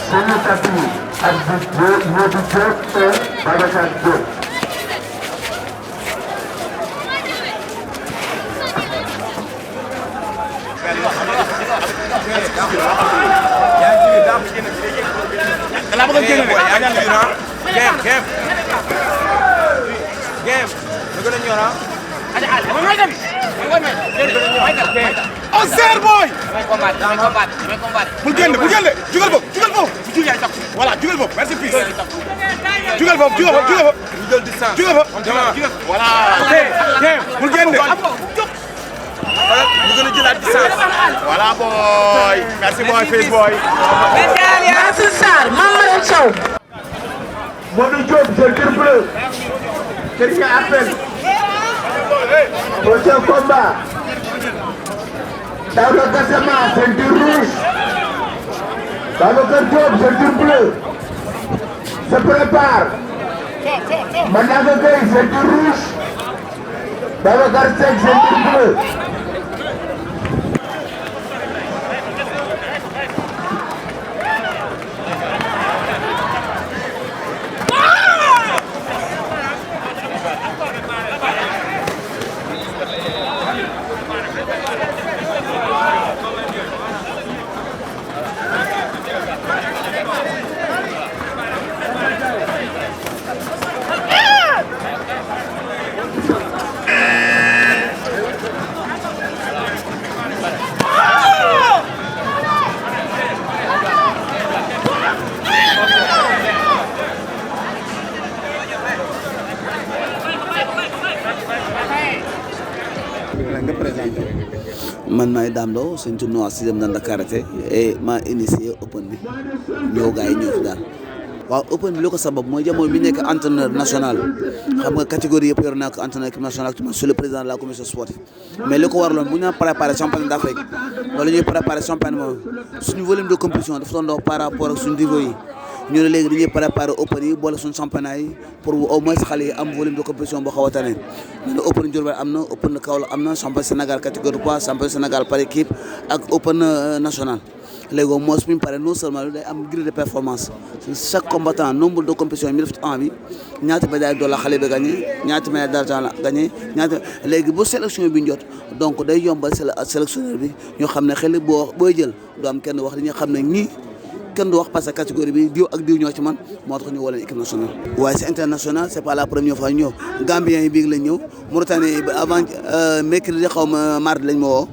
Félicitations arbitre Modou Diop et Babacar Diop. On sert boy. Bul génn jugal foofu voilà jugal foofu merci fils jugal foofu voilà bul génn mu gën a jëlaat distance voilà boy merci boy fils boy Merci Sarr Mamadou Sow. Modou Diop ceinture bleue. Quelqu'un appelle. Prochain combat. Daouda Gassama ceinture rouge. Babacar Diop ceinture bleue. Se prépare. Managa Gueye ceinture rouge. Babacar Seck ceinture bleue. man maay Dame Lo ceinture noire 6e dan de karaté et maa initié open bi ñëw gars yi ñëw fi daal waaw open bi li ko sabab mooy jamono bi nekk entraîneur national xam nga catégorie yëpp yor naa ko entraîneur équipe nationale actuellement je suis le président de la commission sportive mais li ko waraloon bu ñu naan préparé championnat d'Afrique wala ñuy préparé championnat suñu volume de compétition dafa doon dox par rapport ak suñu niveau yi ñu ne léegi dañuy préparé open yi boole suñu championnat yi pour au moins xale yi am volume de compétition boo xaw a tane ñu ne open Diourbel am na open Kaolack am na championnat Sénégal catégorie poids championnat Sénégal par équipe ak open national léegi au moins bu ñu paree non seulement day am grille de performance chaque combattant nombre de compétition yi mi def ci an bi ñaata médaille d'or la xale bi gagné ñaata médaille d'argent la gagné ñaata léegi bu sélection bi jot donc day yombal sélectionneur bi ñoo xam ne xel booy jël du am kenn wax dañuy xam ne ñii kenn du wax parce que catégorie bi diw ak diw ñoo ci man moo tax ñu woo leen équipe nationale. waaye c'est international c'est pas la première fois ñu ñëw Gambien yi bii lañ ñëw Mauritanie avant mercredi xaw ma mardi lañ ma woo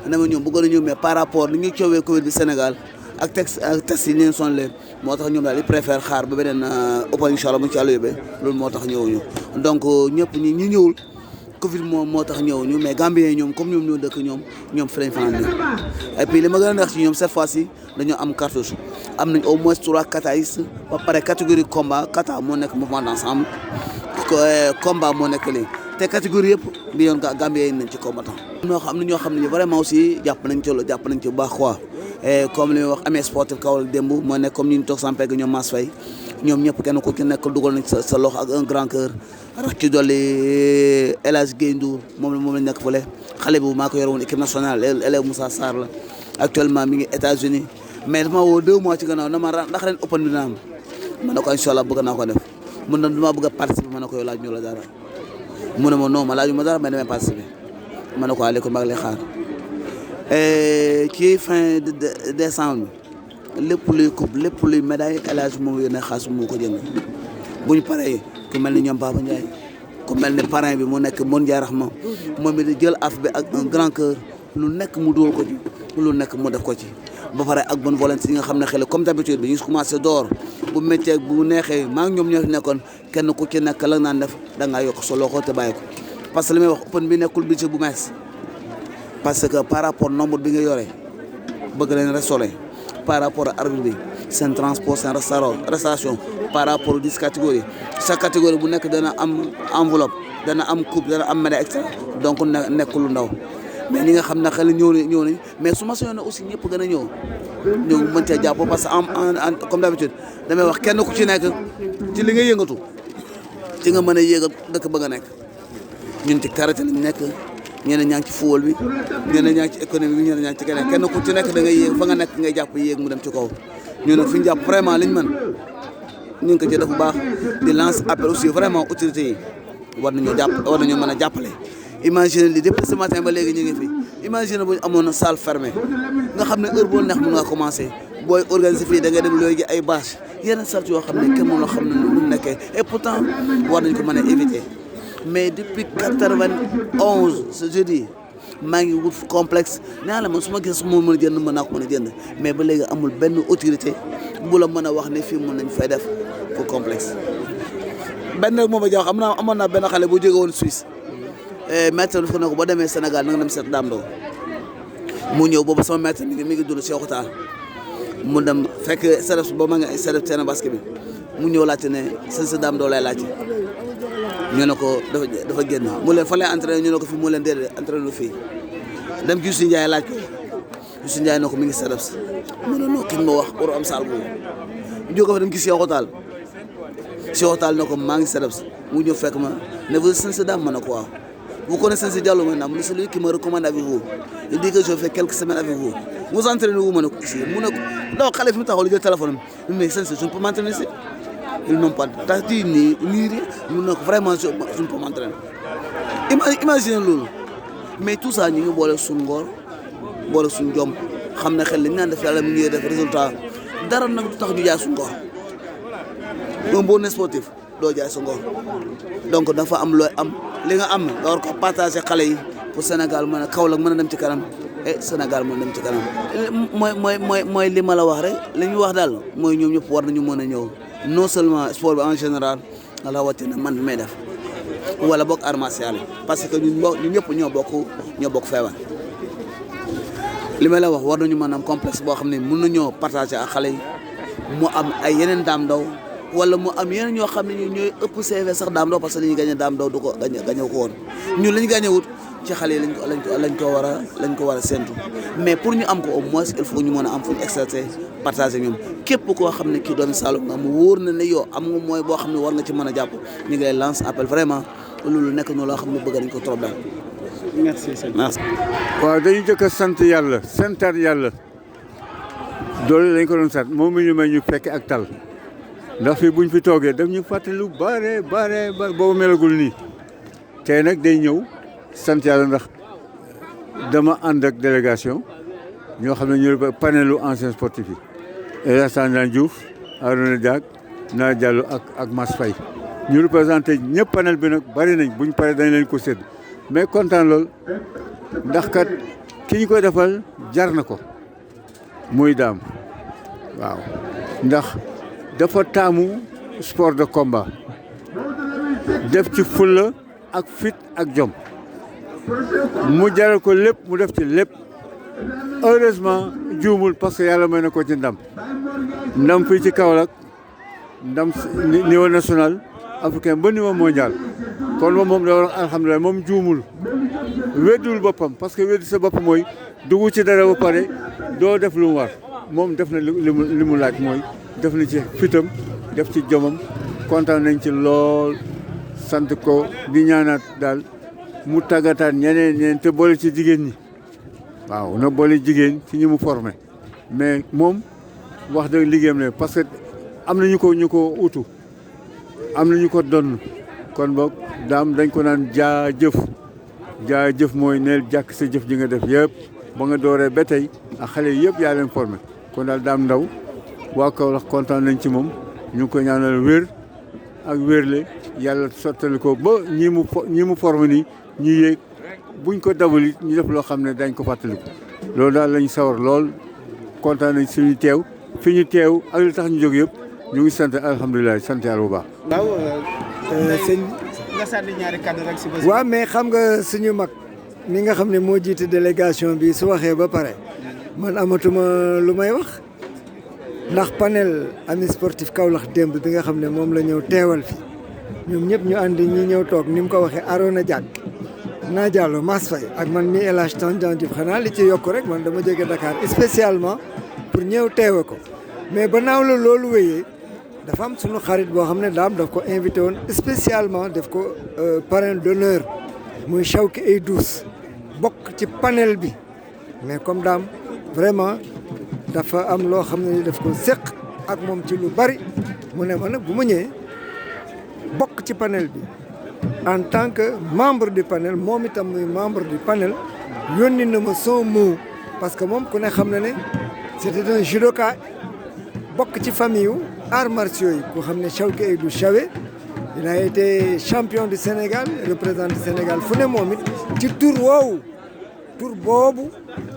ne ma ñoom bëggoon a ñëw mais par rapport li ñuy coowee Covid bi Sénégal ak test yi leen sonle moo tax ñoom daal di préfère xaar ba beneen open incha allah bu ñu ci àll yóbbee loolu moo tax ñëwuñu donc ñëpp ñi ñëwul Covid moom moo tax ñëwuñu mais Gambien yi ñoom comme ñoom ñoo dëkk ñoom fi lañ fanaan ñëw et puis li ma gën a neex ci ñoom cette fois-ci dañoo am cartouche am nañ au moins 3 katas ba pare catégorie combat kata moo nekk mouvement d'ensemble combat moo nekk léegi te catégorie yëpp bi yoon Gambien yi nañ ci combattant am na ñoo xam ne vraiment aussi jàpp nañ ci bu baax quoi et comme li wax amee sportif Kaolack démb moo nekk comme ñu toog sans pegg ñoom Mass Faye ñoom ñëpp kenn ku ci nekk dugal nañ sa loxo ak un grand cœur rax ci dolli El Hadj Guèye Ndour moom lañ nekk fële xale bi maa ko yor woon équipe nationale élève Moussa Sarr la actuellement mi ngi États-Unis mais dafa ma woo 2 mois ci gannaaw dama ndax ren open bi dina am ma ne ko incha allah bëgg naa ko def mun na dama bëgg a participer ma ne ko yow laaj ñu la dara mu ne ma non ma laaju ma dara mais damay participer ma ne ko allez kon maa ngi lay xaar ci fin décembre lépp luy coupe lépp luy médaille El Hadj moom yónnee xaalis moo ko jënd bu ñu paree ku mel ni ñoom Baba Ndiaye ku mel ni parrain bi mu nekk Mon Ndiaye Rahma moom it jël af bi ak un grand cœur lu nekk mu dugal ko ci lu nekk mu def ko ci ba pare ak bonne volonté yi nga xam ne xel comme d'habitude bi ñu commencé door bu méttee bu neexee maa ngi ñoom ñoo fi nekkoon kenn ku ci nekk la naan def da ngaa yokk sa loxo te bàyyi ko parce que li may wax open bi nekkul budget bu mees parce que par rapport nombre bi nga yore bëgg leen restaurer par rapport à arbitre bi seen transport seen restauration par rapport aux 10 catégories chaque catégorie bu nekk dana am enveloppe dana am coupe dana am médaille extra donc nekkul lu ndaw mais ñi nga xam ne xel ñëw nañ mais su ma soñoon aussi ñëpp gën a ñëw mën cee jàpp parce que comme d'habitude damay wax kenn ku ci nekk ci li nga yëngatu ci nga mën a yéeg dëkk ba nga nekk ñun ci karaté lañ nekk ñeneen ñaa ngi ci football bi ñeneen ñaa ngi ci économie bi ñeneen ñaa ngi ci keneen kenn ku ci nekk da ngay yéeg fa nga nekk ngay jàpp yéeg mu dem ci kaw ñu nag fi ñu jàpp vraiment liñ mën ñu ngi ko ci def bu baax di lance appel aussi vraiment autorités yi war nañoo mën a jàppale. imagine li depuis ce matin ba léegi ñu ngi fi imagine bu ñu amoon salle fermée nga xam ne heure boo neex mën nga commencé booy organiser fii da ngay dem looy ji ay bâche yenn salle yoo xam ne kenn mënoo xam ne nu mu nekkee et pourtant war nañ ko mën a éviter mais depuis 91 ce jeudi maa ngi wut complexe nee la man su ma gis su ma mën a jënd mën naa ko mën a jënd mais ba léegi amul benn autorité bu la mën a wax ne fii mën nañ fay def pour complexe. benn rek moom a jaax amoon naa benn xale bu jóge woon Suisse maître dafa ne ko boo demee Sénégal na nga dem seet Dame Ndao mu ñëw boobu sama maître mi ngi dund Cheikh Tall mu dem fekk CEDEPS ba ma nga CEDEPS terrain basket bi mu ñëw laajte ne seen Dame Ndao lay laajte ñu ne ko dafa génn mu leen fa lay entraîné ñu ne ko fi mu leen déedéet entraîné fii dem ci Youssou Ndiaye laaj ko Youssou Ndiaye ne ko mi ngi CEDEPS mu ne non ki ma wax war am saal boobu ñu jóge fa dem gis Cheikh Tall ne ko maa ngi CEDEPS mu ñëw fekk ma ne vous êtes Dame ma ne ko waaw vous connaissez ce Diallo maintenant c'est celui qui me recommande avec vous il dit que je fais quelques semaines avec vous vous entraînez vous ma ne ko ici mu ne ko non xale fi mu taxaw la jël téléphone am mais Sensei je ne peux m'entraîner ici ils n'ont pas tati nii rien mu ne ko vraiment je ne peux m'entraîner imagine loolu mais tout ça ñu ngi boole suñu ngor boole suñu jom xam ne xel li ñu naan def yàlla mu ngi def résultat dara nag du tax ñu jaay suñu ngor un bon sportif doo jaay sa ngor donc dafa am looy am li nga am nga war ko partager xale yi pour Sénégal mën a Kaolack mën a dem ci kanam et Sénégal mën a dem ci kanam mooy li ma la wax rek li ñu wax daal mooy ñoom ñëpp war nañu mën a ñëw non seulement sport bi en général rawatina man bi may def wala bokk art martial parce que ñun ñëpp ñoo bokk feebar li may la wax war nañu mën a am complexe boo xam ne mën nañoo partager ak xale yi mu am ay yeneen Dame Ndao wala mu am yeneen ñoo xam ne ñooy ëpp CV sax Dame Ndao parce que li ñu gagné Dame Ndao du ko gagné ko woon ñun la ñu gagné wut ci xale yi lañ ko war a séntu mais pour ñu am ko au moins il faut ñu mën a am fu ñu exercer partager ñoom képp koo xam ne kii doomi Saloum nga mu wóor na ne yow am nga mooy boo xam ne war nga ci mën a jàpp ñu ngi lay lance appel vraiment loolu nekk na loo xam ne bëgg nañ ko trop daal. merci. waaw dañu jëkk a sant yàlla santaat yàlla doole lañ ko doon sant moom mi ñu may ñu fekk ak tal ndax fii buñ fi toogee daf ñu fàttali lu bare boobu melagul nii tey nag day ñëw sant yàlla ndax dama ànd ak délégation ñoo xam ne ñu panelu anciens sportifs yi El Hadj Sandane Diouf Arouna Diak Na Diallo ak Mass Faye ñu représenté ñëpp panel bi nag bari nañ buñ paree dañ leen ko sédd mais kontaan lool ndax kat ki ñu koy defal jar na ko muy Dame waaw ndax dafa taamu sport de combat def ci fulla ak fit ak jom mu jaral ko lépp mu def ci lépp heureusement juumul parce que yàlla may na ko ci ndam fii ci Kaolack ndam niveau national africain ba niveau mondial kon moom da war alhamdulilah moom juumul weddul boppam parce que weddi sa bopp mooy dugg ci dara ba pare doo def lu mu war moom def na li mu laaj mooy def na ci fitam def ci jomam kontaan nañ ci lool sant ko di ñaanaat daal mu tàggataat ñeneen te boole ci jigéen ñi waaw na boole jigéen ci ñi mu formé mais moom wax dëgg liggéeyam ne parce que am na ñu ko utu am na ñu ko donn kon boog Dame dañ ko naan jaajëf mooy neel jàkk sa jëf ji nga def yëpp ba nga dooree ba tey ak xale yëpp yaa leen formé kon daal Dame Ndao waa Kaolack kontaan nañ ci moom ñu ngi koy ñaanal wér ak wérle yàlla sottali ko ba ñi mu formé nii ñu yéeg buñ ko dabal it ñu def loo xam ne dañ ko fàttaliku loolu daal lañ sawar lool kontaan nañ suñu teew fi ñu teew ak li tax ñu jóg yëpp ñu ngi sant alhamdulilah sant yàlla bu baax. waaw sëñ nga sànni ñaari kàddu rek si bés. waaw mais xam nga suñu mag mi nga xam ne moo jiite délégation bi su waxee ba pare man amatuma lu may wax ndax panel ami sportif Kaolack démb bi nga xam ne moom la ñëw teewal fi ñoom ñëpp ñu ànd ñi ñëw toog ni mu ko waxee Arona Diak Na Diallo Mass Faye ak man mi El Hadj Sandane Diouf xanaa li ci yokk rek man dama jóge Dakar spécialement pour ñëw teewe ko mais ba naaw la loolu wéyee dafa am suñu xarit boo xam ne Dame daf ko invité woon spécialement def ko parrain d'honneur muy Chawki Eydous bokk ci panel bi mais comme Dame vraiment dafa am loo xam ne daf ko séq ak moom ci lu bari mu ne ma nag bu ma ñëwee bokk ci panel bi en tant que membre du panel moom itam muy membre du panel yónni na ma son mot parce que moom ku ne xam na ne c'était un judoka bokk ci famille yu arts martiaux yi ku xam ne Chawki Aïdou Chawé il a été champion du Sénégal représenté Sénégal fu ne moom it ci tur woowu tur boobu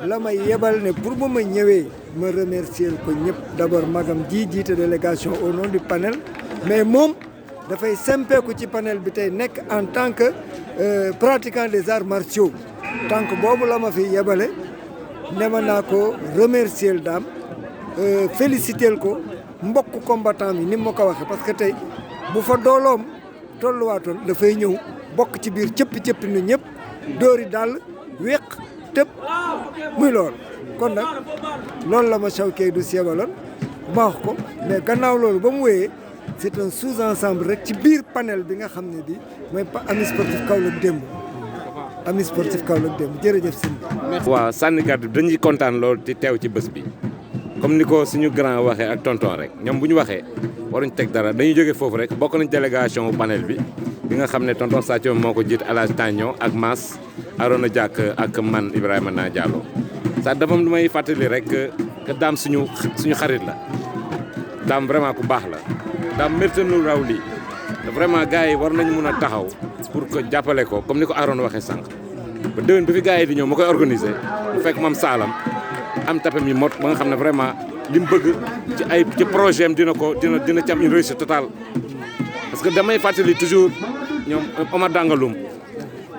la ma yebal ne pour ba ma ñëwee ma remercier ko ñëpp d'abord magam ji jiite délégation au nom du panel mais moom dafay sempeeku ci panel bi tey nekk en tant que pratiquant des arts martiaux tànk boobu la ma fi yebale ne ma naa ko remercier daam féliciter ko mbokk combattant bi ni ma ko waxee parce que tey bu fa dooloom tolluwaatoon dafay ñëw bokk ci biir cëppi nu ñëpp dóori dàll wéq tëb muy loolu kon nag loolu la ma Chawki Aïdou yebaloon ma wax ko mais gannaaw loolu ba mu wéyee c'est un sous-ensemble rek ci biir panel bi nga xam ne bi mooy ami sportif Kaolack démb ami sportif Kaolack démb jërëjëf sëñ bi. waaw sànnikat bi dañuy kontaan loolu di teew ci bés bi comme ni ko suñu grand waxee ak tonton rek ñoom bu ñu waxee waruñ teg dara dañuy jógee foofu rek bokk nañ délégation panel bi nga xam ne tonton Sathio moo ko jiit El Hadj Tagnon ak Mass Arona Diak ak man Ibrahima Na Diallo sax dafa am lu may fàttali rek que daam suñu xarit la daam vraiment ku baax la daam mérite nu raw lii te vraiment gars yi war nañu mun a taxaw pour que jàppale ko comme ni ko Arona waxee sànq ba déwén bi fi gars yi di ñëw ma koy organiser mu fekk moom saalam am tapé mi mot ba nga xam ne vraiment li mu bëgg ci projet am dina ci am une réussite totale parce que damay fàttali toujours ñoom Omar Dangalum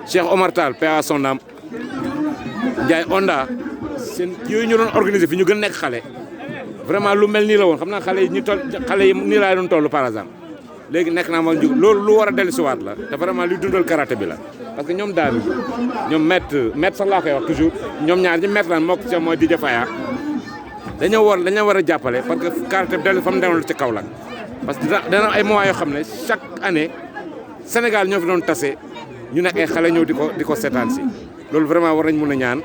Cheikh Omar Tall paix à son âme Ndiaye Onda seen yooyu ñu doon organiser fi ñu gën nekk xale vraiment lu mel nii la woon xam naa xale yi nii laa doon toll par exemple léegi nekk naa ma njug loolu lu war a dellusiwaat la te vraiment li dundal karaté bi la parce que ñoom daal ñoom maître sax laa koy wax toujours ñoom ñaar ñi maître laan moo ko ci mooy Didier Faya dañoo war a jàppale parce que karaté bi dellu fa mu demoon ci Kaolack parce que dana ay mois yoo xam ne chaque année Sénégal ñoo fi doon tase ñu nekk ay xale ñëw di ko seetaan si loolu vraiment war nañ mun a ñaan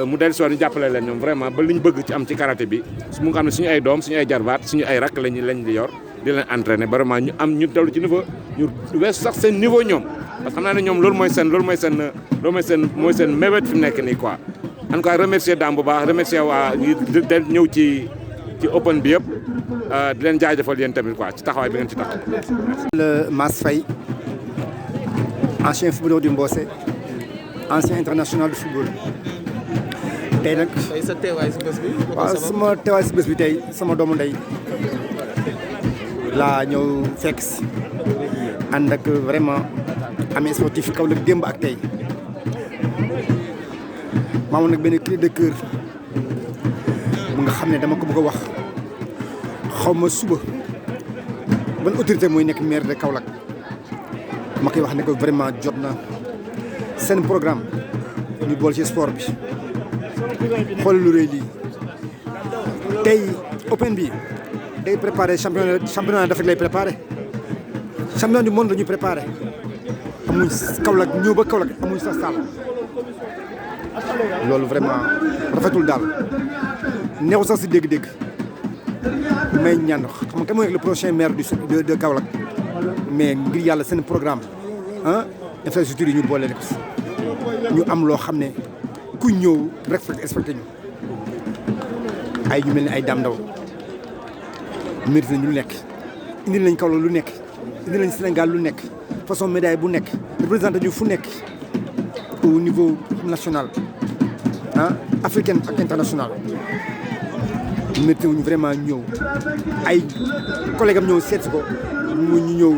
mu dellu si waat ñu jàppale leen ñoom vraiment ba li ñu bëgg ci am ci karaté bi mu nga xam ne suñu ay doom suñu ay jarbaat suñu ay rakk lañ di yor di leen entraîner vraiment ñu dellu ci niveau ñu weesu sax seen niveau ñoom parce que xam naa ne ñoom loolu mooy seen mébét fi mu nekk nii quoi en tout cas remercier daam bu baax remercier waa ñëw ci open bi yëpp di leen jaajëfal yéen tamit quoi ci taxawaay bi ngeen ci taxaw. Le Mass Faye ancien footballeur du Mbossé ancien international de football tey nag. tey sa teewaay si bés bi. waaw sama teewaay si bés bi tey sama doomu ndey laa ñëw fekk si ànd ak vraiment amee sportif Kaolack démb ak tey maamoon nag benn cri de cœur bu nga xam ne dama ko bëgg a wax xaw ma suba ban autorité mooy nekk maire de Kaolack ma koy wax ne ko vraiment jot na seen programme ñu bool ci sport bi xool lu rëy lii tey open bi day préparé championnat d'Afrique lay préparé championnat du monde la ñuy préparé amuñ Kaolack ñëw ba Kaolack amuñ sax salle loolu vraiment rafetul daal neexu sax si dégg-dégg may ñaan xam nga kan mooy nekk le prochain maire de Kaolack mais ngir yàlla seen programme infrastructure yi ñu boole ko si ñu am loo xam ne ku ñëw respecté ñu ay ñu mel ni ay Dame Ndaw mérite nañ lu nekk indi nañ Kaolack lu nekk indi nañ Sénégal lu nekk façon médaille bu nekk représenté ñu fu nekk au niveau national africain ak international mérite wuñu vraiment ñëw ay collègue am ñëw seet si ko ñu ñëw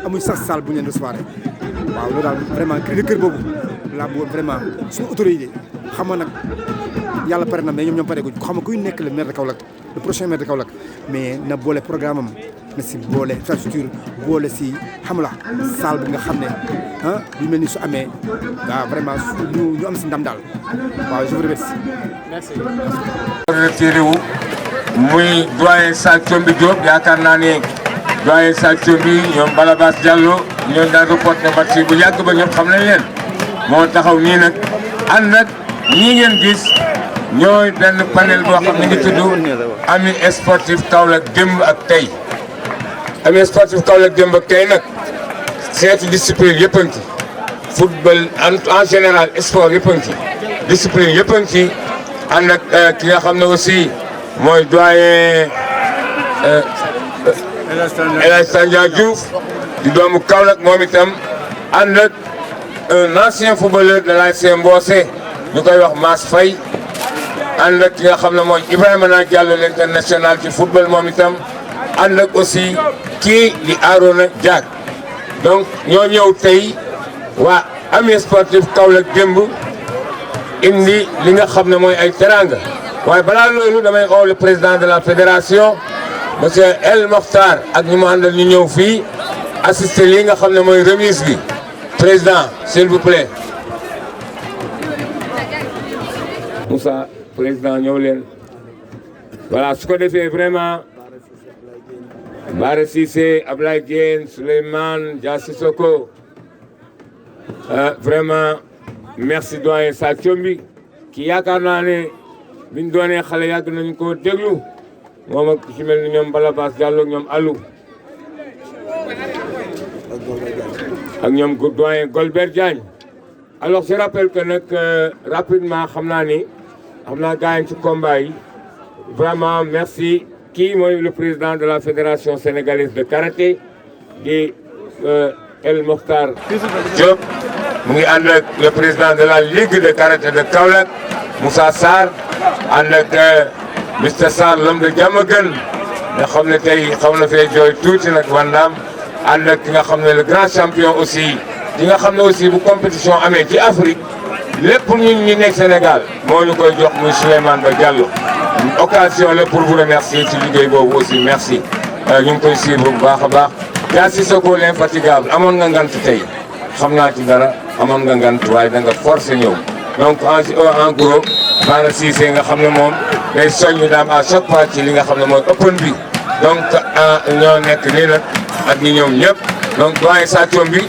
amuñ sax salle bu ñu leen recevoir waaw loolu daal vraiment cri de cœur boobu laa bëggoon vraiment suñu autorité xam nga nag yàlla pare na mais ñoom pare guñ xam nga kuy nekk le maire de Kaolack le prochain maire de Kaolack mais na boole programme am na si boole infrastructure boole si xam la salle bi nga xam ne yu mel ni su amee waaw vraiment ñu am si ndam daal waaw je vous remercie. merci. retiré wu muy doyen Sathio Diop yaakaar naa ne doyen Sathio bi ñoom Balabas Diallo ñoom daan reporté match bu yàgg ba ñoom xam nañ leen moo taxaw nii nag ànd nag ñii ngeen gis ñooy benn panel boo xam ne ngi tudd ami sportif Kaolack démb ak tey ami sportif Kaolack démb ak tey nag xeetu discipline yëpp a ngi ci football en général sport yëpp a ngi ci discipline yëpp a ngi ci ànd ak ki nga xam ne aussi mooy doyen El Hadj Tandian Diouf di doomu Kaolack moom itam ànd ak un ancien footballeur de l'ASC Mbossé ñu koy wax Mass Faye ànd ak ki nga xam ne mooy Ibrahima Naa Diallo l'international ci football moom itam ànd ak aussi kii di Arona Diak donc ñoo ñëw tey waa ami sportif Kaolack démb indi li nga xam ne mooy ay teranga waaye balaa loolu damay oo le président de la fédération monsieur El Mokhtar ak ñi mu àndal ñu ñëw fii assister lii nga xam ne mooy remise bi président s'il vous plaît. Moussa président ñëw leen voilà su ko defee vraiment Bara Cissé Ablaye Diène Souleymane Dia Sissoko vraiment merci doyen Sa Thiombi ki yaakaar naa ne biñ doonee xale yàgg nañu ko déglu moom ak ci mel ni ñoom Balabas Diallo ak ñoom Alou ak ñoom doyen Golbert Diagne alors je rappelle que nag rapidement xam naa gars yi ci combat yi vraiment merci kii mooy le président de la fédération sénégalaise de karaté di El Mokhtar Diop mu ngi ànd ak le président de la ligue de karaté de Kaolack Moussa Sarr ànd ak Mr Sarr l'homme de Diamaguène nga xam ne tey xaw na fee jooy tuuti nag Wandam ànd ak ki nga xam ne le grand champion aussi di nga xam ne aussi bu compétition amee ci Afrique lépp ñun ñi nekk Sénégal moo ñu koy jox muy Souleymane Ba Diallo occasion la pour vous remercier ci liggéey boobu aussi merci ñu ngi koy suivre bu baax a baax Dia Sissoko l'infatigable amoon nga ngant tey xam naa ci dara amoon nga ngant waaye da nga forcé ñëw donc en gros Bara Cissé nga xam ne moom day soññ daam à chaque fois ci li nga xam ne mooy open bi donc ñoo nekk nii nag ak ñi ñoom ñëpp donc doyen Sa Thiombi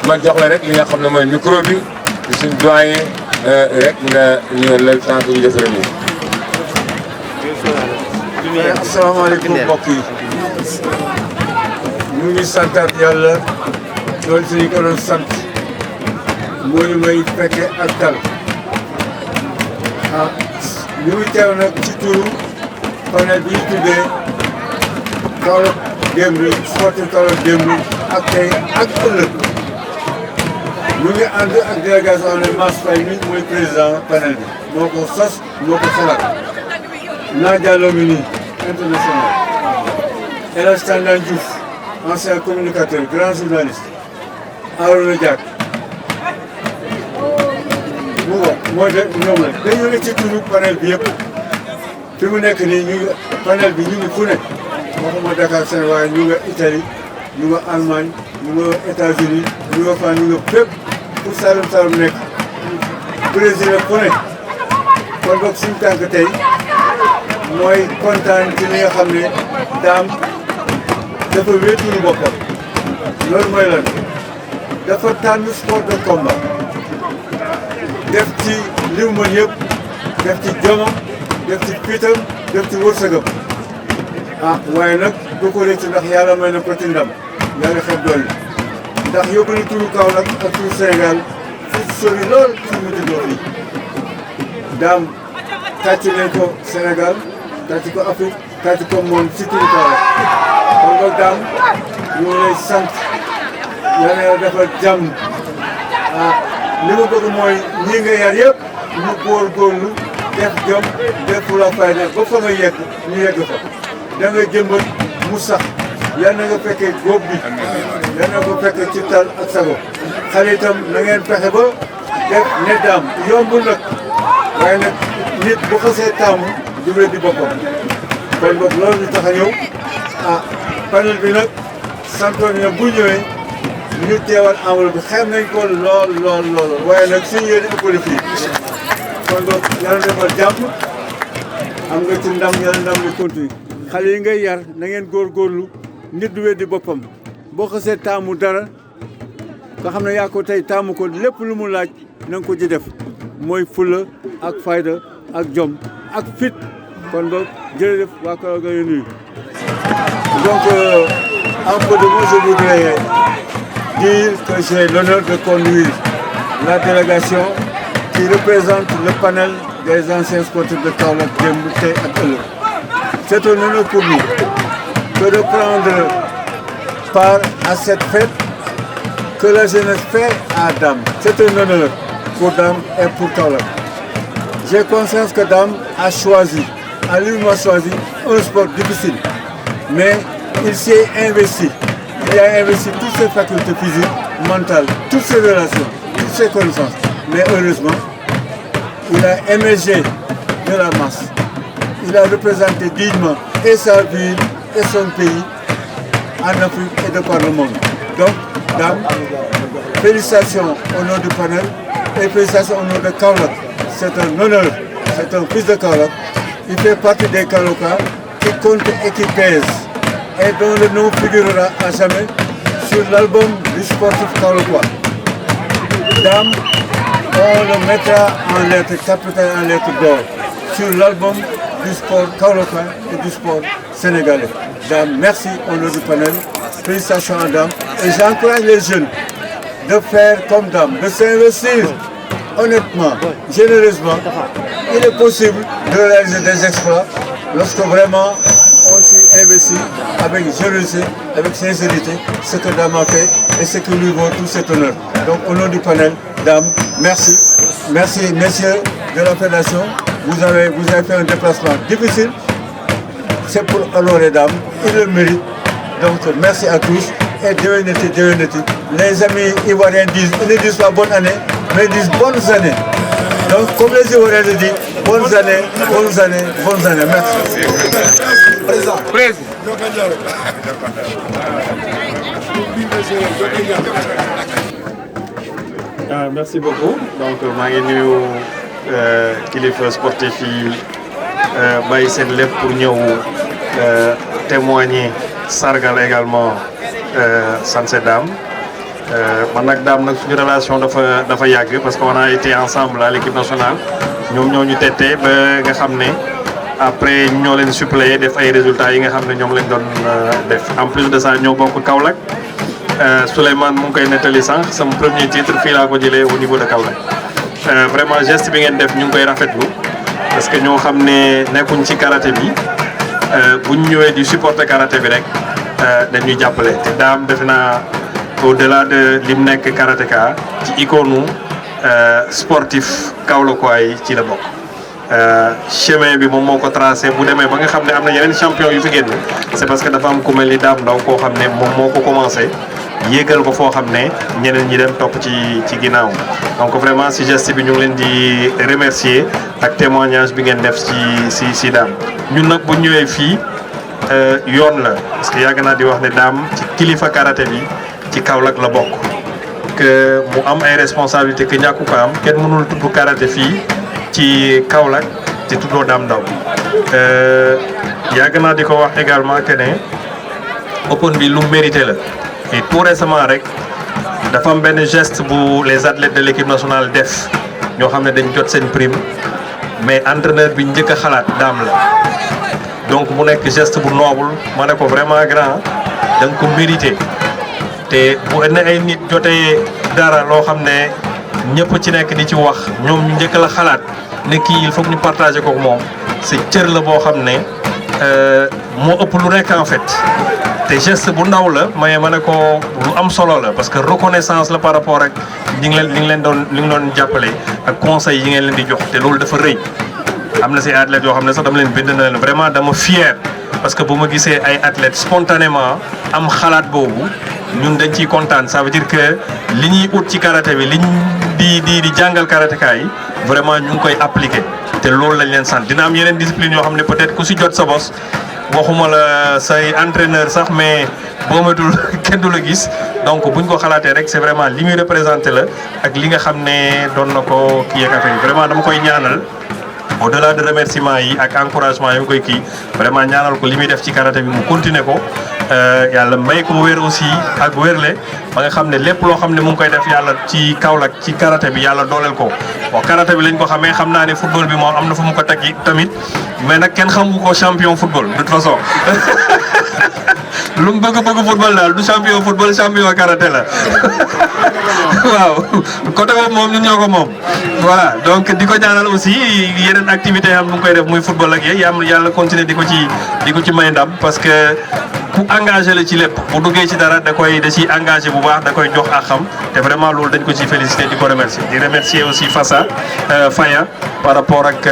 ma jox la rek li nga xam ne mooy micro bi suñ doyen rek nga ñu la temps que ñu def remise. asalaamaaleykum mbokk yi ñu ngi santaat yàlla loolu suñu ko doon sant moo ñu may fekke ak dal ñu ngi teew nag ci turu panel bi ñu tuddee Kaolack démb sportif Kaolack démb ak tey ak ëllëg ñu ngi ànd ak délégation ne Mass Faye mi mooy président panel bi moo ko sos moo ko xalaat Naa Diallo mi nii international El Hadj Tandian Diouf ancien communicateur grand journaliste Arona Diak mooy de ñoom la dañu ne ci turu panel bi yëpp fi mu nekk nii ñu ngi panel bi ñu ngi fu ne waxuma Dakar seen waaye ñu nga Italie ñu nga Allemagne ñu nga États-Unis ñu nga fan ñu nga fépp pour Saloum Saloum nekk Brésil fu ne kon boog suñu tànk tey mooy kontaan ci li nga xam ne daam dafa wéetuñu boppam loolu mooy lan dafa tànn sport de combat def ci li mu mën yëpp def ci jomam def ci fitam def ci wërsëgam waaye nag du ko rëcc ndax yàlla may na ko ci ndam yàlla xeeb doole ndax yóbbu na turu Kaolack ak turu Sénégal fi sori lool fi mu juddoo fii daam tàcc nañ ko Sénégal tàcc ko Afrique tàcc ko moom si turu Kaolack kon boog daam ñu ngi lay sant yàlla yàlla defal jàmm li ma bëgg mooy ñi nga yar yëpp ñu góorgóorlu def jom def fu la fayda ba fa nga yegg ñu yegg fa da nga jëmbat mu sax yal na nga fekkee góob bi yal na nga fekkee ci tal ak sago xale itam na ngeen fexe ba def ne daam yombul nag waaye nag nit bu xasee taamu du weddi boppam kon boog loolu ñu tax a ñëw panel bi nag santoon na bu ñëwee ñu teewal enveloppe bi xem nañ ko lool waaye nag suñu yéene ëppale fii kon donc yàlla defal jàmm am nga ci ndam yàlla ndam li continue xale yi ngay yar na ngeen góorgóorlu nit du weddi boppam boo xasee taamu dara nga xam ne yaa ko tey taamu ko lépp lu mu laaj na nga ko ci def mooy fulla ak fayda ak jom ak fit kon boog jërëjëf waa Kaolack nga nuyu. Donc en peu de mots je voudrais dire que j'ai l'honneur de conduire la délégation qui représente le panel des anciens sportifs de Kaolack démb tey ak ëllëg. C'est un honneur pour nous que de prendre part à cette fête que la jeunesse fait à Dame. C'est un honneur pour Dame et pour Kaolack. J'ai conscience que Dame a choisi, un sport difficile, mais il s'est investi. Il a investi toutes ses facultés physiques, mentales, toutes ses relations, toutes ses connaissances. Mais heureusement, il a émergé de la masse. Il a représenté dignement et sa ville et son pays en Afrique et de par le monde. Donc, Dame, félicitations au nom du panel et félicitations au nom de Kaolack. C'est un honneur, c'est un fils de Kaolack. Il fait partie des Kaolackois qui comptent et qui pèsent et dont le nom figurera à jamais sur l'album du sportif kaolackois. Dame, on le mettra en lettres capitales, en lettres d'or sur l'album du sport kaolackois et du sport sénégalais. Dame, merci au nom du panel. Félicitations à Dame. Et j'encourage les jeunes de faire comme Dame, de s'investir honnêtement, généreusement. Il est possible de réaliser des exploits lorsque vraiment on s'y investit avec générosité, avec sincérité, ce que Dame a fait et ce qui lui vaut tout cet honneur. Donc au nom du panel, Dame, merci. Merci messieurs de la fédération. Vous avez fait un déplacement difficile. C'est pour honorer Dame. Il le mérite. Donc merci à tous et déwénati. Les amis ivoiriens disent, ils ne disent pas bonne année, mais ils disent bonnes années. Donc comme les Ivoiriens le disent, bonnes années. Merci. Président. Merci beaucoup. Donc maa ngi nuyu kilifa sportif yi bàyyi seen lépp pour ñëw témoigner sargal également Sanse Dame. Man nag Dame nag suñu relation dafa yàgg parce que on a été ensemble à l'équipe nationale ñoom ñoo ñu tettee ba nga xam ne après ñoo leen suppléé def ay résultats yi nga xam ne ñoom lañ doon def en plus de ça ñoo bokk Kaolack. Souleymane mu ngi koy nettali sànq sama premier titre fii laa ko jëlee au niveau de Kaolack vraiment geste bi ngeen def ñu ngi koy rafetlu parce que ñoo xam ne nekkuñ ci karaté bi buñ ñëwee di supporter karaté bi rek dañuy jàppale te Dame defe naa au-delà de lim nekk karatéka ci icône sportif kaolackois yi ci la bokk. Chemin bi moom moo ko tracé bu demee ba nga xam ne am na yeneen champion yu fi génn c'est parce que dafa am ku mel ni Dame Ndaw koo xam ne moom moo ko commencé yéegal ko foo xam ne ñeneen ñi dem topp ci ginnaaw donc vraiment si geste bi ñu ngi leen di remercier ak témoignage bi ngeen def si Dame. ñun nag bu ñëwee fii yoon la parce que yàgg naa di wax ne Dame ci kilifa karaté bi ci Kaolack la bokk que mu am ay responsabilité que ñàkku ko am kenn mënul tudd karaté fii ci Kaolack te tuddoo Dame Ndaw yàgg naa di ko wax également que ne Open bi lu mérité la et tout récemment rek dafa am benn geste bu les athlètes de l'équipe nationale def ñoo xam ne dañ jot seen prime mais entraîneur bi njëkk a xalaat Dame la donc mu nekk geste bu noble ma ne ko vraiment grand da nga ko mérité te bu ne ay nit jotee dara loo xam ne ñëpp ci nekk di ci wax ñoom ñu njëkk la xalaat ne kii il faut que ñu partager ko moom c'est cër la boo xam ne moo ëpp lu nekk en fait te geste bu ndaw la mais ma ne ko lu am solo la parce que reconnaissance la par rapport ak li nga leen doon jàppale ak conseils yi ngeen leen di jox te loolu dafa rëy am na si athlètes yoo xam ne sax dama leen bind na leen vraiment dama fier parce que bu ma gisee ay athlètes spontanément am xalaat boobu ñun dañ ciy kontaan ça veut dire que li ñuy ut ci karaté bi liñ di jàngal karatéka yi vraiment ñu ngi koy appliquer te loolu lañ leen sant dina am yeneen discipline yoo xam ne peut-être ku si jot sa bos waxuma la say entraîneur sax mais boo matul kenn du la gis donc buñ ko xalaatee rek c'est vraiment li muy représenté la ak li nga xam ne doon na ko kii ak affaire yi vraiment dama koy ñaanal au-delà de remerciements yi ak encouragement yi koy kii vraiment ñaanal ko li muy def ci karaté bi mu continuer ko yàlla may ko wér aussi ak wérle ba nga xam ne lépp loo xam ne mu ngi koy def yàlla ci Kaolack ci karaté bi yàlla dooleel ko bon karaté bi lañ ko xamee xam naa ne football bi moom am na fu mu ko teg tamit mais nag kenn xamu ko champion football de toute façon lu mu bëgg football daal du champion football champion karaté la waaw côté boobu moom ñun ñoo ko moom voilà donc di ko ñaanal aussi yeneen activités am mu ngi koy def muy football ak yàlla continuer di ko ci may ndam parce que ku engagé la ci lépp bu duggee ci dara da ciy engagé bu baax da koy jox ak xam te vraiment loolu dañ ko ciy félicité di ko remercier di remercier aussi Faya par rapport ak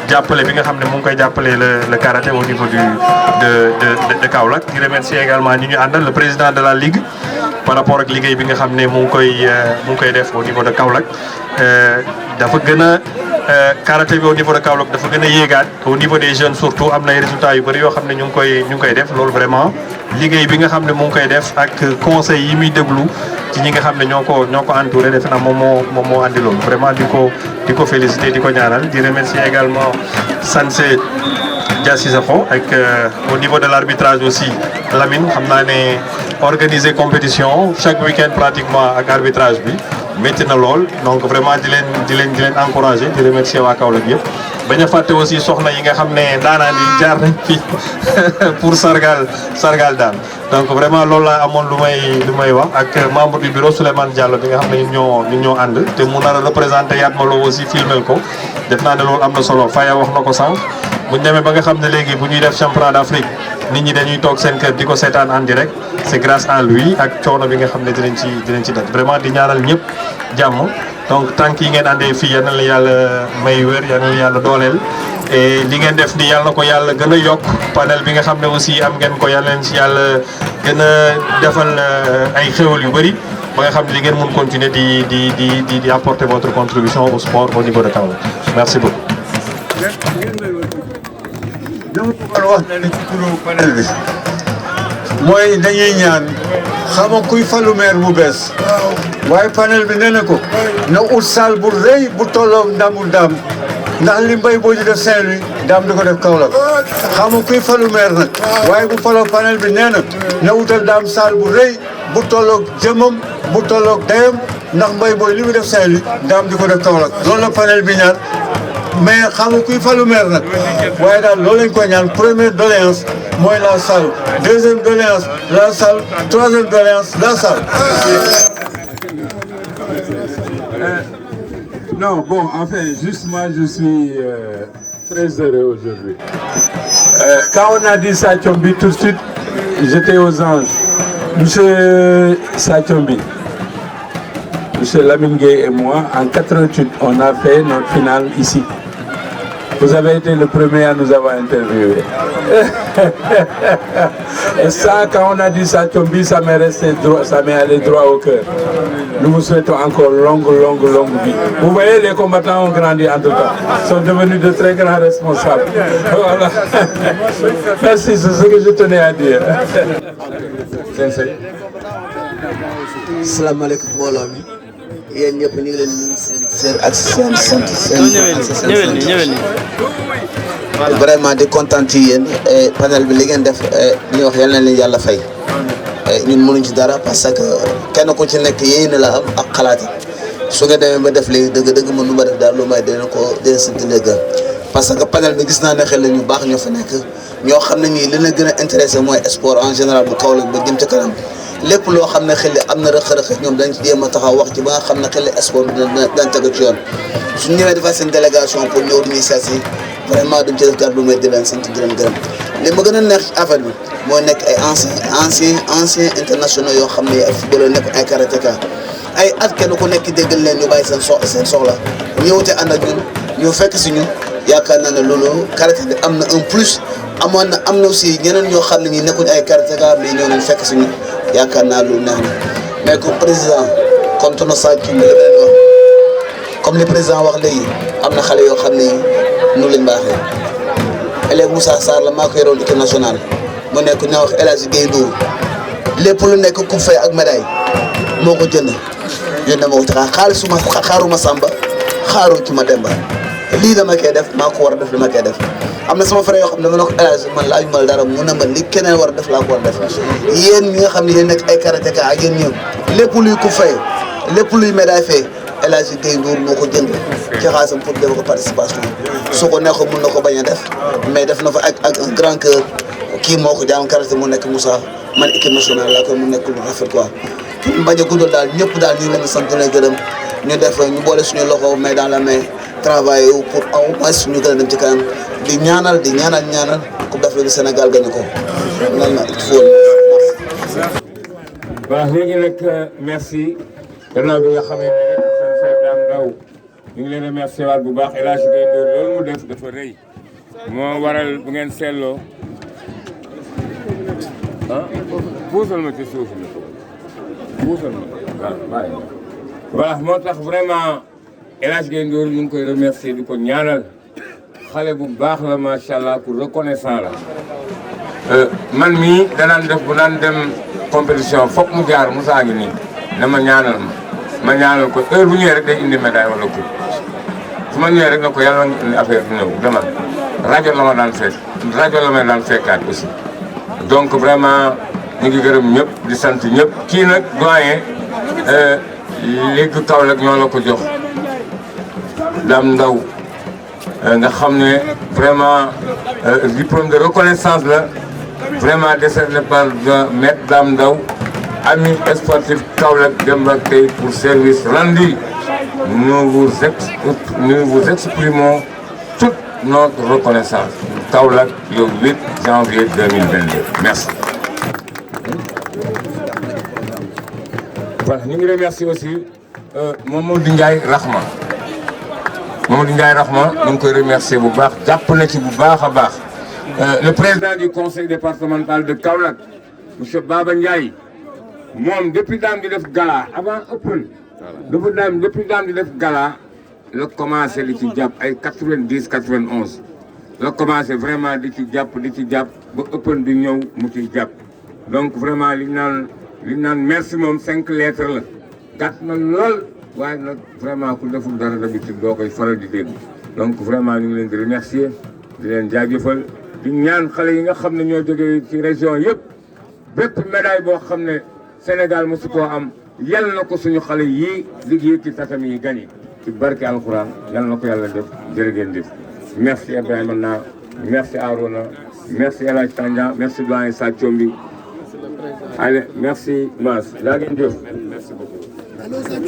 jàppale bi nga xam ne mu ngi koy jàppale le karaté au niveau de Kaolack di remercier également ñi ñu àndal le président de la ligue par rapport ak liggéey bi nga xam ne mu ngi koy def au niveau de Kaolack dafa gën a karaté bi au niveau de Kaolack dafa gën a yéegaat au niveau des jeunes surtout am na ay résultats yu bëri yoo xam ne ñu ngi koy def loolu vraiment liggéey bi nga xam ne mu ngi koy def ak conseil yi muy déglu ci ñi nga xam ne ñoo ko entouré defe naa moom moo andi loolu vraiment di ko féliciter di ko ñaanal di remercier également Sansé Dia Cissokho ak au niveau de l'arbitrage aussi Lamine xam naa ne organiser compétition chaque week-end pratiquement ak arbitrage bi métti na lool donc vraiment di leen encourager di remercier waa Kaolack yëpp bañ a fàtte aussi soxna yi nga xam ne daanaan yi jaar nañ fi pour sargal daan donc vraiment loolu laa amoon lu may wax ak membre du bureau Souleymane Diallo bi nga xam ne ñun ñoo ànd te mu nar a représenter Yatma Lo aussi filmel ko def naa ne loolu am na solo Faya wax na ko sànq bu ñu demee ba nga xam ne léegi bu ñuy def championnat d'Afrique nit ñi dañuy toog seen kër di ko seetaan en direct c'est grâce à lui ak coono bi nga xam ne dinañ ci def vraiment di ñaanal ñëpp jàmm donc tànk yi ngeen àndee fii yal na la yàlla may wér yal na la yàlla dooleel et li ngeen def ni yàlla na ko yàlla gën a yokk panel bi nga xam ne aussi am ngeen ko yal leen ci yàlla gën a defal ay xéwal yu bëri ba nga xam ne li ngeen mun continuer di apporter votre contribution au sport au niveau de Kaolack merci beaucoup. dama bëggoon wax ne ci turu panel bi mooy dañuy ñaan xam nga kuy falu maire bu bees waaye panel bi nee na ko na ut salle bu rëy bu tolloog ndamul daam ndax li mbay boo ji def Saint-Louis daam di ko def Kaolack xam nga kuy falu maire nag waaye bu faloo panel bi nee na utal daam salle bu rëy bu tolloog jëmam bu tolloog dayam ndax mbay booy li mu def Saint-Louis daam di ko def Kaolack loolu la panel bi ñaan mais xam nga kuy falu maire nag waaye daal loolu lañ koy ñaan première doléance mooy la salle deuxième doléance la salle troisième doléance la salle. Non, bon, enfin, juste moi, je suis très heureux aujourd'hui. Quand on a dit Sathiombi, tout de suite, j'étais aux anges. Monsieur Sathiombi, Monsieur Lamine Gueye et moi, en 88, on a fait notre finale ici. Vous avez été le premier à nous avoir interviewé. Et ça, quand on a dit Sathiombi, ça m'est allé droit au cœur. Nous vous souhaitons encore longue vie. Vous voyez, les combattants ont grandi en tout cas. Ils sont devenus de très grands responsables. Voilà. Merci, c'est ce que je tenais à dire. Salam alaikum mbooloo mi yéen ñëpp ñu ngi leen nuyu seen ak seen sant seen vraiment di kontaan ci yéen panel bi li ngeen def li ñuy wax yal na leen yàlla fay ñun mënuñ ci dara parce que kenn ku ci nekk yéen la am ak xalaat su nga demee ba def léegi dëgg mënu ma def daal lu may dina sant léegi parce que panel bi gis naa ne xel la ñu baax ñoo fa nekk ñoo xam ne ñii li leen gën a intéressé mooy sport en général bu Kaolack ba jëm ca kanam lépp loo xam ne xel am na rëq-rëq ñoom dañ ci jéem a taxaw wax ci ba nga xam ne xel sport bi dañ tegu ci yoon suñ ñëwee dafa seen délégation pour ñëw duñuy seet si vraiment duñ ci def kàddu lu may di leen sant di leen gërëm li ma gën a neex ci affaire bi mooy nekk ay anciens internationaux yoo xam ne ay footballeur nekk ay karatéka ay at kenn ku nekk déggal leen ñu bàyyi seen soxla ñëw te ànd ak ñun ñu fekk si ñun yaakaar naa ne loolu karaté bi am na un plus am na aussi ñeneen ñoo xam ne ñi nekkuñ ay karatéka mais ñoo leen fekk si ñun yaakaar naa lu neex na mais comme président comme tonton Sadji comme li président wax léegi am na xale yoo xam ne noonu lañ baaxee élève Moussa Sarr la maa ko yoroon équipe nationale mu nekk ñoo wax El Hadji Guèye Ndour lépp lu nekk coupe fay ak médaille moo ko jënd yónnee ma ko xaaruma Samba xaaru ci ma Demba lii dama koy def maa ko war a def li ma koy def am na sama frère yoo xam ne dama ne ko élage man laaju ma dara mun na ma li keneen war a def laa ko war a def yéen ñi nga xam ne yéen nekk ay karatéka ak yéen ñëpp lépp luy ku fay lépp luy médaille fay El Hadj Gueye Ndour moo ko jënd ci xaalisam pour def ko participation su ko neexoon mun na ko bañ a def mais def na fa ak un grand cœur kii moo ko jàng karaté mu nekk Moussa man équipe nationale laa koy mu nekk lu rafet quoi. bañ a guddal daal ñëpp daal ñu ngi leen di sant leen gërëm ñu def ñu boole suñu loxo mais dans la main travailler pour au moins suñu gën a dem ci kanam di ñaanal Coupe d'Afrique du Sénégal gañu ko lan la il faut. waaw léegi nag merci gannaaw bi nga xamee ne seen chef Dame Ndao ñu ngi leen remercier waat bu baax El Hadj Gueye Ndour loolu mu def dafa rëy moo waral bu ngeen seetloo ah puusal ma ci suuf mi puusal ma waaw voilà moo tax vraiment El Hadj Gueye Ndour ñu ngi koy remercier di ko ñaanal xale bu baax la macha allah pour reconnaissant la man mii danaan def bu naan dem compétition foog mu jaar Moussa ngi nii na ma ñaanal ma ñaanal ko heure bu ñëwee rek day indi médaille wala coupe su ma ñëwee rek na ko yàlla na affaire bi ñëw demal rajo la ma daan fekk rajo la ma daan fekkaat aussi donc vraiment ñu ngi gërëm ñëpp di sant ñëpp kii nag doyen léegi Kaolack ñoo la ko jox Dame Ndao nga xam ne vraiment diplôme de reconnaissance la vraiment décerné par maître Dame Ndao ami sportif Kaolack Demba Tey pour service rendu. Nous vous exprimons toute notre reconnaissance. Kaolack le 8 janvier 2022. Merci. Voilà, nous remercions aussi Mamadou Ndiaye Rahma. Mamadou Ndiaye Rahma, nous remercions bu baax jàpp na ci bu baax a baax. Le président du conseil départemental de Kaolack, M. Baba Ndiaye, moom depuis daam di def gala avant Open, depuis daam di def gala la commencé di ci jàpp ay 90 91 la commencé vraiment di ci jàpp ba Open bi ñëw mu ci jàpp. Donc vraiment li ñu naan merci moom 5 lettres la gàtt na lool waaye nag vraiment ku deful dara d'habitude doo koy faral di dégg. Donc vraiment ñu ngi leen di remercier di leen jaajëfal di ñaan xale yi nga xam ne ñoo jógee ci région yëpp bépp médaille boo xam ne Sénégal mosu koo am yal na ko suñu xale yii liggéey ci tatami yi gagné ci barke alxuraan yal na ko yàlla def jërë ngeen def. Merci Ibrahima Na, merci Arona, merci El Hadj Tandia, merci doyen Sathiombi. Allez, merci Mas. Merci beaucoup.